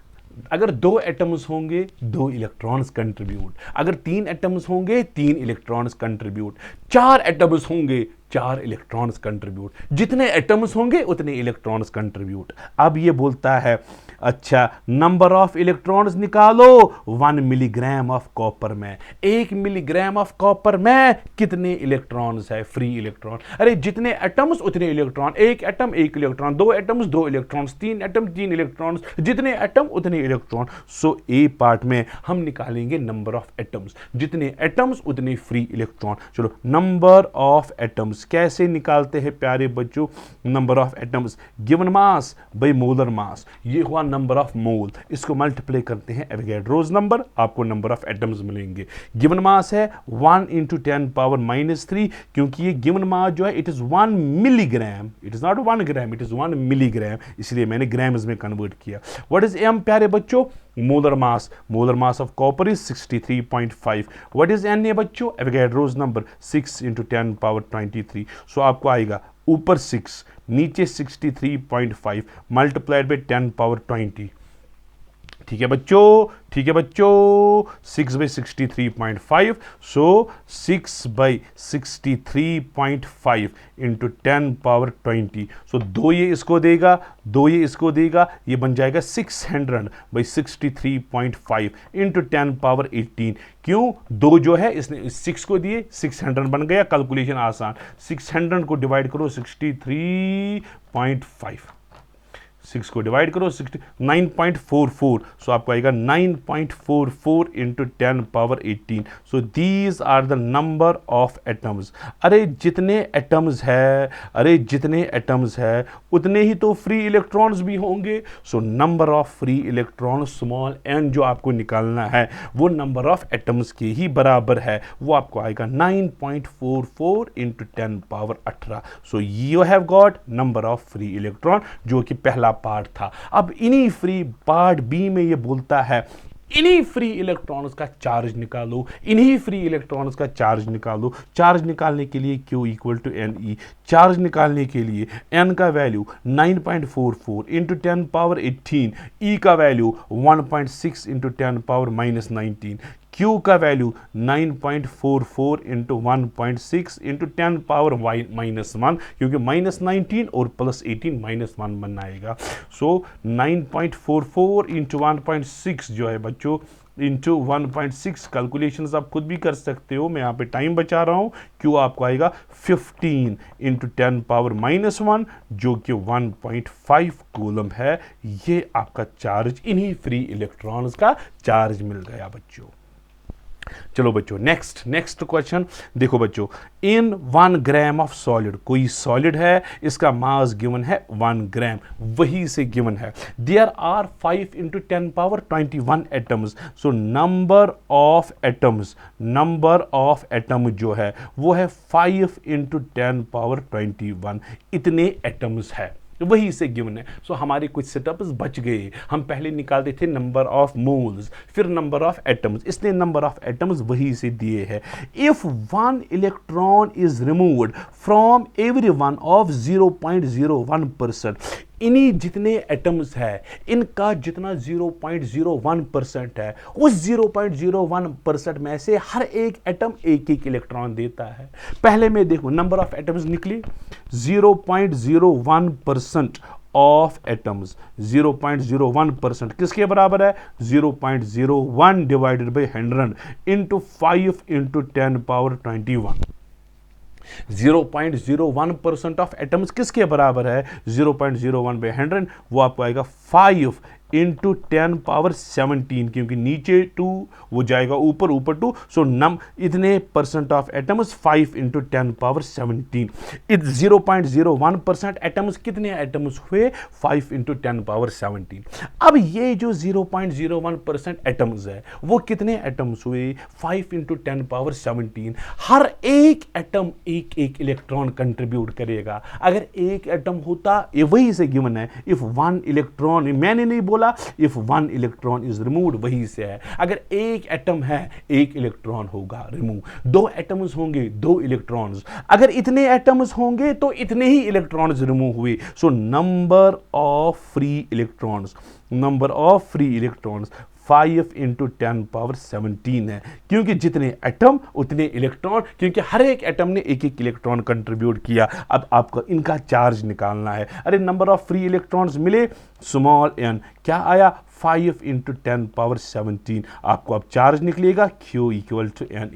अगर 2 एटम्स होंगे 2 इलेक्ट्रॉन्स कंट्रीब्यूट, अगर 3 एटम्स होंगे 3 इलेक्ट्रॉन्स कंट्रीब्यूट, 4 एटम्स होंगे 4 इलेक्ट्रॉन्स कंट्रीब्यूट, जितने एटम्स होंगे उतने इलेक्ट्रॉन्स कंट्रीब्यूट। अब ये बोलता है अच्छा नंबर ऑफ इलेक्ट्रॉन्स निकालो 1 मिलीग्राम ऑफ कॉपर में। 1 मिलीग्राम ऑफ कॉपर में कितने इलेक्ट्रॉन्स है फ्री इलेक्ट्रॉन? अरे जितने एटम्स उतने electron, 1 atom 1 electron, 2 atoms 2 electrons, 3 atom 3 electrons, जितने एटम उतने इलेक्ट्रॉन। सो ए पार्ट में हम निकालेंगे नंबर ऑफ एटम्स, जितने एटम्स उतने फ्री इलेक्ट्रॉन। चलो नंबर ऑफ एटम्स कैसे निकालते हैं प्यारे बच्चों? Number of atoms given mass by molar mass, ये हुआ नंबर ऑफ मोल, इसको मल्टीप्लाई करते हैं एवोगैड्रोस नंबर, आपको नंबर ऑफ एटम्स मिलेंगे। गिवन मास है 1 इंटू 10 पावर माइनस 3, क्योंकि ये गिवन मास जो है it is 1 milligram, it is not 1 gram, it is 1 milligram, इसलिए मैंने ग्राम्स में कन्वर्ट किया। व्हाट इज एम प्यारे बच्चों? Molar mass of copper is 63.5। What is N A बच्चों? Avogadro's number 6 into 10 power 23। सो आपको आएगा ऊपर 6 नीचे 63.5 मल्टीप्लाइड बाई 10 पावर 20। ठीक है बच्चों, 6 by 63.5, so 6 by 63.5 into 10 power 20। सो 2 ये इसको देगा, 2 ये इसको देगा, ये बन जाएगा 600 बाई 63.5 इंटू 10 पावर 18। क्यों? 2 जो है इसने 6 को दिए, 600 बन गया, कैलकुलेशन आसान। 600 को डिवाइड करो 63.5, 6 को डिवाइड करो 9.44, सो आपको आएगा 9.44 into 10 power 18। So these are the number of atoms. अरे जितने एटम्स है उतने ही तो फ्री इलेक्ट्रॉन्स भी होंगे। So number of free electron small N जो आपको निकालना है वो नंबर ऑफ एटम्स के ही बराबर है, वो आपको आएगा 9.44 into 10 power 18। So you have got number of free electron, जो कि पहला पार्ट था। अब इन्हीं फ्री पार्ट बी में ये बोलता है इन्हीं फ्री इलेक्ट्रॉन्स का चार्ज निकालो, इन्हीं फ्री इलेक्ट्रॉन्स का चार्ज निकालो। चार्ज निकालने के लिए Q equal to NE, charge निकालने के लिए N का वैल्यू 9.44 इंटू 10 पावर 18, E का value 1.6 into 10 power minus 19, Q का value 9.44 into 1.6 into 10 power minus 1, क्योंकि माइनस 19 और प्लस 18 माइनस 1 बनाएगा। सो 9.44 इंटू 1.6 जो है बच्चों इंटू 1.6, कैलकुलेशंस आप खुद भी कर सकते हो, मैं यहाँ पे टाइम बचा रहा हूँ। Q आपको आएगा 15 इंटू 10 पावर माइनस 1, जो कि 1.5 कूलम है। ये आपका चार्ज, इन्हीं फ्री इलेक्ट्रॉन्स का चार्ज मिल गया बच्चों। चलो बच्चों, नेक्स्ट क्वेश्चन देखो बच्चों, इन 1 ग्राम ऑफ सॉलिड, कोई सॉलिड है, इसका मास गिवन है 1 ग्राम, वही से गिवन है। There are 5 into 10 power 21 atoms. So number of atom जो है वो है 5 इंटू 10 पावर 21, इतने एटम्स है, वही से गिवन है। सो हमारे कुछ सेटअप्स बच गए। हम पहले निकालते थे नंबर ऑफ मोल्स, फिर नंबर ऑफ एटम्स, इसलिए नंबर ऑफ एटम्स वही से दिए हैं। If 1 electron is removed from every one of 0.01%, इन्हीं जितने एटम्स है, इनका जितना 0.01% है, उस 0.01% में से हर एक एटम एक एक इलेक्ट्रॉन देता है। पहले में देखो नंबर ऑफ एटम्स निकली, 0.01% ऑफ एटम्स, 0.01% किसके बराबर है, 0.01 divided by 100 into 5 into 10 power 21। 0.01% of atoms किसके बराबर है, 0.01 बाई 100, वो आपको आएगा 5 इंटू 10 पावर 17, क्योंकि नीचे 2 वो जाएगा ऊपर 2, सो इतने percent of atoms 5 into 10 power 17। 0.01% atoms, कितने एटम्स हुए, 5 इंटू 10 पावर 17। अब ये जो 0.01% एटम्स है वो कितने एटम्स हुए, 5 इंटू 10 पावर 17। हर एक एटम एक एक इलेक्ट्रॉन कंट्रीब्यूट करेगा। अगर एक एटम होता, ये वही से गिवन है, इफ 1 इलेक्ट्रॉन, मैंने नहीं बोला इफ 1 इलेक्ट्रॉन इज रिमूव्ड, वही से है। अगर एक एटम है, एक इलेक्ट्रॉन होगा रिमूव, 2 एटम्स होंगे 2 इलेक्ट्रॉन्स, अगर इतने एटम्स होंगे तो इतने ही इलेक्ट्रॉन्स रिमूव हुए। सो number of free electrons 5 into 10 power 17 है, क्योंकि जितने एटम उतने इलेक्ट्रॉन, क्योंकि हर एक एटम ने एक एक इलेक्ट्रॉन कंट्रीब्यूट किया। अब आपको इनका चार्ज निकालना है। अरे नंबर ऑफ फ्री इलेक्ट्रॉन्स मिले, स्मॉल n, क्या आया, 5 इंटू 10 पावर 17। आपको अब चार्ज निकलेगा Q इक्वल टू Ne,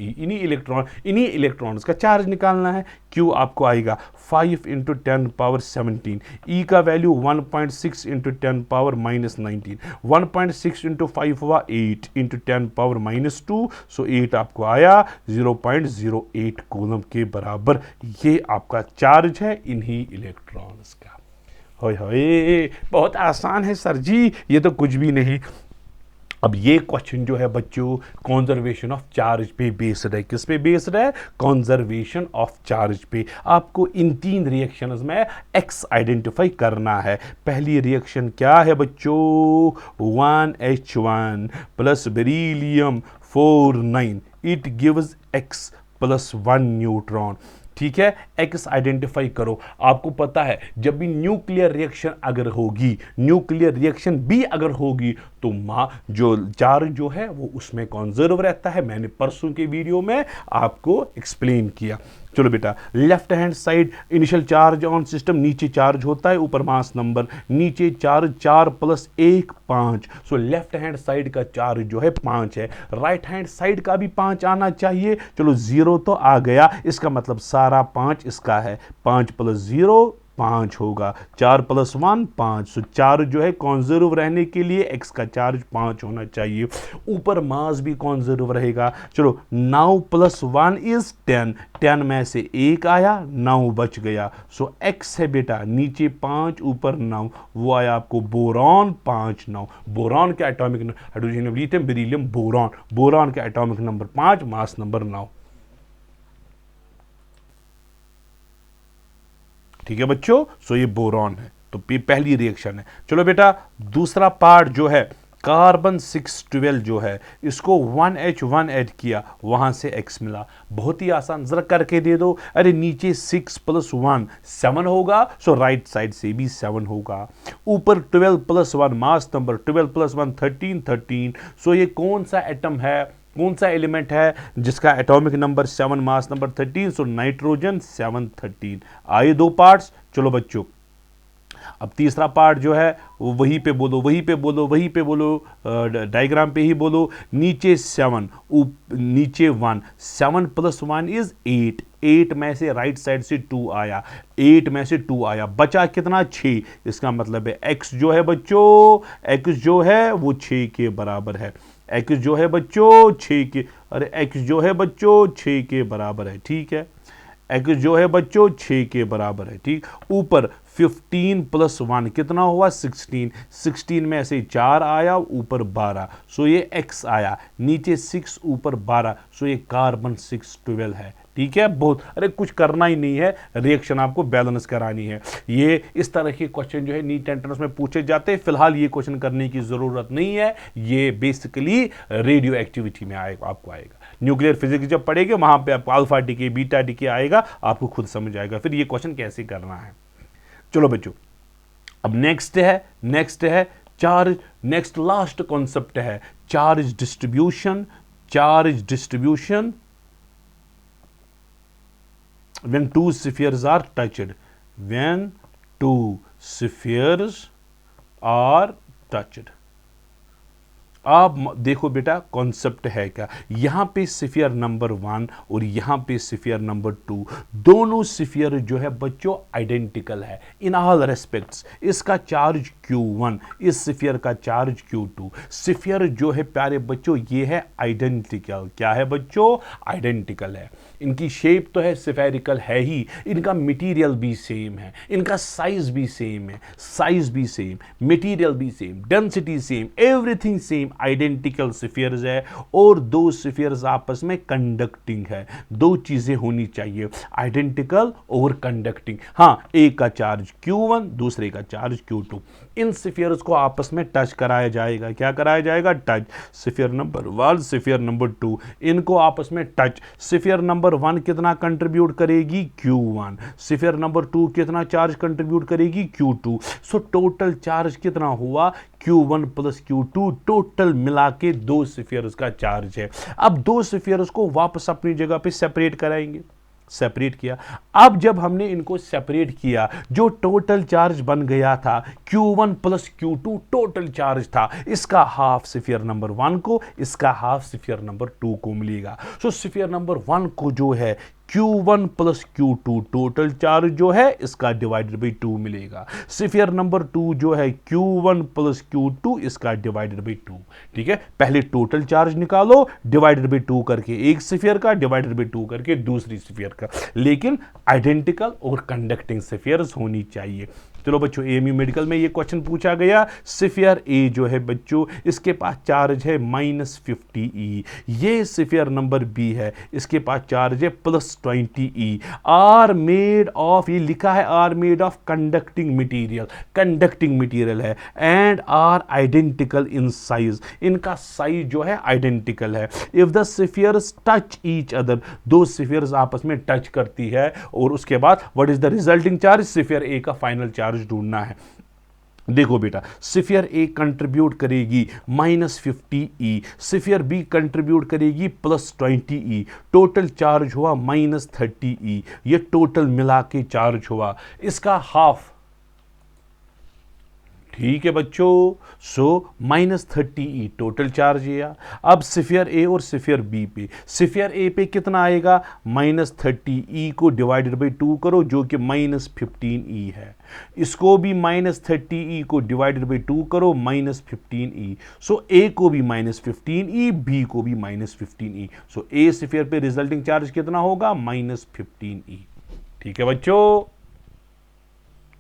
इन्हीं इलेक्ट्रॉन्स का चार्ज निकालना है। Q आपको आएगा 5 इंटू 10 पावर 17, E का वैल्यू 1.6 इंटू 10 पावर-19, 1.6 इंटू 5 हुआ 8 इंटू 10 पावर-2, सो 8 आपको आया 0.08 कूलम के बराबर। ये आपका चार्ज है इन्हीं इलेक्ट्रॉन्स का। होए बहुत आसान है सर जी, ये तो कुछ भी नहीं। अब ये क्वेश्चन जो है बच्चों कंजर्वेशन ऑफ चार्ज पे बेस्ड है। किस पे बेस्ड है, कंजर्वेशन ऑफ चार्ज पे। आपको इन 3 रिएक्शंस में एक्स आइडेंटिफाई करना है। पहली रिएक्शन क्या है बच्चों, 1H1 plus beryllium 49, it gives X plus 1 neutron. ठीक है, एक्स आइडेंटिफाई करो। आपको पता है जब भी न्यूक्लियर रिएक्शन अगर होगी, न्यूक्लियर रिएक्शन भी अगर होगी, तो जो चार्ज जो है वो उसमें कंजर्व रहता है। मैंने परसों के वीडियो में आपको एक्सप्लेन किया। चलो बेटा, left hand side initial charge on system, नीचे चार्ज होता है, ऊपर मास नंबर, नीचे charge 4 + 1 5। So left hand side का चार्ज जो है 5 है, राइट हैंड साइड का भी 5 आना चाहिए। चलो 0 तो आ गया, इसका मतलब सारा 5 इसका है, 5 + 0 5 होगा, 4 + 1 5। सो चार्ज जो है कॉन्जर्व रहने के लिए एक्स का चार्ज 5 होना चाहिए। ऊपर मास भी कॉन्जर्व रहेगा। चलो 9 + 1 इज 10, 10 में से 1 आया, 9 बच गया। सो एक्स है बेटा, नीचे 5 ऊपर 9, वो आया आपको बोरॉन 5 9। बोरॉन का atomic number, hydrogen lithium beryllium boron, boron का एटॉमिक नंबर 5, मास नंबर 9। ठीक है बच्चों, सो ये बोरॉन है, तो पहली रिएक्शन है। चलो बेटा, दूसरा पार्ट जो है कार्बन 612 जो है, इसको 1H1 ऐड किया, वहां से X मिला। बहुत ही आसान, जरा करके दे दो। अरे नीचे 6 + 1 7 होगा, सो राइट साइड से भी 7 होगा। ऊपर 12 + 1 मास नंबर, 12 + 1 13 13। सो ये कौन सा एटम है, कौन सा एलिमेंट है जिसका atomic number 7 mass number 13, so nitrogen 7 13। आए 2 पार्ट्स। चलो बच्चों, अब तीसरा पार्ट जो है वो वहीं पे बोलो, डायग्राम पे ही बोलो। नीचे 7, नीचे 1, 7 + 1 इज 8, 8 में से राइट साइड से 2 आया, 8 में से 2 आया, बचा कितना, 6। इसका मतलब है x जो है बच्चों, x जो है वो 6 के बराबर है। x जो है बच्चों 6 के, अरे x जो है बच्चों 6 के बराबर है, ठीक है, x जो है बच्चों 6 के बराबर है, ठीक। ऊपर 15 + 1 कितना हुआ 16, 16 में ऐसे 4 आया, ऊपर 12, सो ये x आया, नीचे 6 ऊपर 12, सो ये कार्बन 612 है, ठीक है। बहुत, अरे कुछ करना ही नहीं है, रिएक्शन आपको बैलेंस करानी है। ये इस तरह के क्वेश्चन जो है नीट एंट्रेंस में पूछे जाते हैं। फिलहाल ये क्वेश्चन करने की जरूरत नहीं है, ये बेसिकली रेडियो एक्टिविटी में आएगा, आपको आएगा। न्यूक्लियर फिजिक्स जब पढ़ेंगे वहां पे आपको अल्फा डीके बीटा डीके आएगा, आपको खुद समझ आएगा फिर ये क्वेश्चन कैसे करना है। चलो बच्चों, अब नेक्स्ट है चार्ज, नेक्स्ट लास्ट कॉन्सेप्ट है charge distribution. Charge distribution when two spheres are touched, when two spheres are touched। आप देखो बेटा कॉन्सेप्ट है क्या, यहां पे स्फीयर नंबर 1 और यहां पे स्फीयर नंबर 2, दोनों स्फीयर जो है बच्चों आइडेंटिकल है इन ऑल रेस्पेक्ट्स। इसका चार्ज Q1, इस स्फीयर का चार्ज Q2। स्फीयर जो है प्यारे बच्चों ये है आइडेंटिकल, क्या है बच्चों, आइडेंटिकल है। इनकी शेप तो है स्फेरिकल है ही, इनका मटेरियल भी सेम है, इनका साइज भी सेम है, साइज भी सेम, मटेरियल भी same, density same, everything same, identical spheres है। और दो स्फीयर्स आपस में कंडक्टिंग है, दो चीजें होनी चाहिए, आइडेंटिकल और कंडक्टिंग। हाँ, एक का चार्ज Q1, दूसरे का चार्ज Q2। इन स्फीयर्स को आपस में टच कराया जाएगा, क्या कराया जाएगा, touch. Sphere number 1, sphere number 2, इनको आपस में टच। स्फीयर नंबर 1 कितना कंट्रीब्यूट करेगी, Q1। स्फीयर नंबर 2 कितना चार्ज कंट्रीब्यूट करेगी, Q2। सो टोटल चार्ज कितना हुआ, Q1 + Q2, टोटल मिला के दो स्फीयर्स का चार्ज है। अब दो स्फीयर्स को वापस अपनी जगह पे सेपरेट कराएंगे, सेपरेट किया। अब जब हमने इनको सेपरेट किया, जो टोटल चार्ज बन गया था Q1 + Q2 टोटल चार्ज था, इसका हाफ स्फीयर नंबर 1 को, इसका हाफ स्फीयर नंबर 2 को मिलेगा। सो स्फीयर नंबर 1 को जो है Q1 + Q2 टोटल चार्ज जो है इसका डिवाइडेड बाई 2 मिलेगा। स्फीयर नंबर 2 जो है Q1 + Q2 इसका डिवाइडेड बाई 2, ठीक है। पहले टोटल चार्ज निकालो, डिवाइडेड बाई 2 करके एक स्फीयर का, डिवाइडेड बाई 2 करके दूसरी स्फीयर का, लेकिन आइडेंटिकल और कंडक्टिंग स्फीयर्स होनी चाहिए। चलो बच्चों, एएमयू मेडिकल में ये क्वेश्चन पूछा गया। स्फीयर ए जो है बच्चों, इसके पास चार्ज है -50e। ये स्फीयर नंबर बी है, इसके पास चार्ज है +20e। आर मेड ऑफ, ये लिखा है are made of conducting material, conducting material है, and are identical in size, इनका साइज जो है आइडेंटिकल है। If the spheres touch each other, दो स्फीयर्स आपस में टच करती है, और उसके बाद what is the resulting charge, sphere A का फाइनल चार्ज ढूंढना है। देखो बेटा, स्फीयर ए कंट्रीब्यूट करेगी -50e, स्फीयर बी कंट्रीब्यूट करेगी +20e, टोटल चार्ज हुआ -30e। ये टोटल मिला के चार्ज हुआ, इसका हाफ, ठीक है बच्चों। सो -30e टोटल चार्ज है। अब स्फीयर ए और स्फीयर बी पे, स्फीयर ए पे कितना आएगा, -30e को डिवाइडेड बाई 2 करो, जो कि -15e है। इसको भी -30e को डिवाइडेड बाई 2 करो, -15e। सो ए को भी -15e, बी को भी -15e। सो ए स्फीयर पे रिजल्टिंग चार्ज कितना होगा, -15e, ठीक है बच्चों।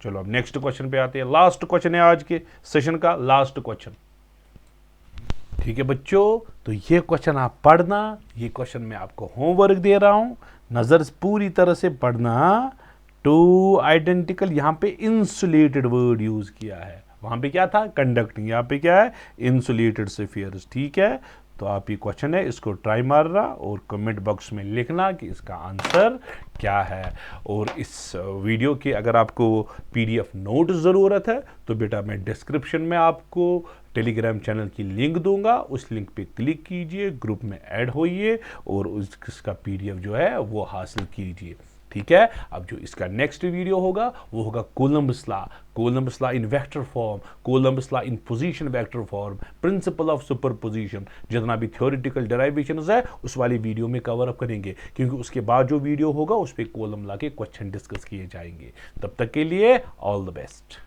चलो अब नेक्स्ट क्वेश्चन पे आते हैं। लास्ट क्वेश्चन है आज के सेशन का, लास्ट क्वेश्चन, ठीक है बच्चों। तो ये क्वेश्चन आप पढ़ना, ये क्वेश्चन मैं आपको होमवर्क दे रहा हूं, नजर पूरी तरह से पढ़ना। टू आइडेंटिकल, यहां पे इंसुलेटेड वर्ड यूज किया है, वहां पे क्या था, कंडक्टिंग, यहां पे क्या है, इंसुलेटेड स्फीयर्स, ठीक है। तो आप ये क्वेश्चन है, इसको ट्राई मारना और कमेंट बॉक्स में लिखना कि इसका आंसर क्या है। और इस वीडियो के अगर आपको PDF नोट ज़रूरत है तो बेटा मैं डिस्क्रिप्शन में आपको टेलीग्राम चैनल की लिंक दूंगा, उस लिंक पे क्लिक कीजिए, ग्रुप में ऐड होइए और उसका PDF जो है वो हासिल कीजिए, ठीक है। अब जो इसका नेक्स्ट वीडियो होगा वो होगा Coulomb's law, Coulomb's law in vector form, Coulomb's law in position vector form, principle of superposition, जितना भी थ्योरेटिकल डेरिवेशंस है उस वाली वीडियो में कवर अप करेंगे, क्योंकि उसके बाद जो वीडियो होगा उस पर कूलम्ब लॉ के क्वेश्चन डिस्कस किए जाएंगे। तब तक के लिए ऑल द बेस्ट।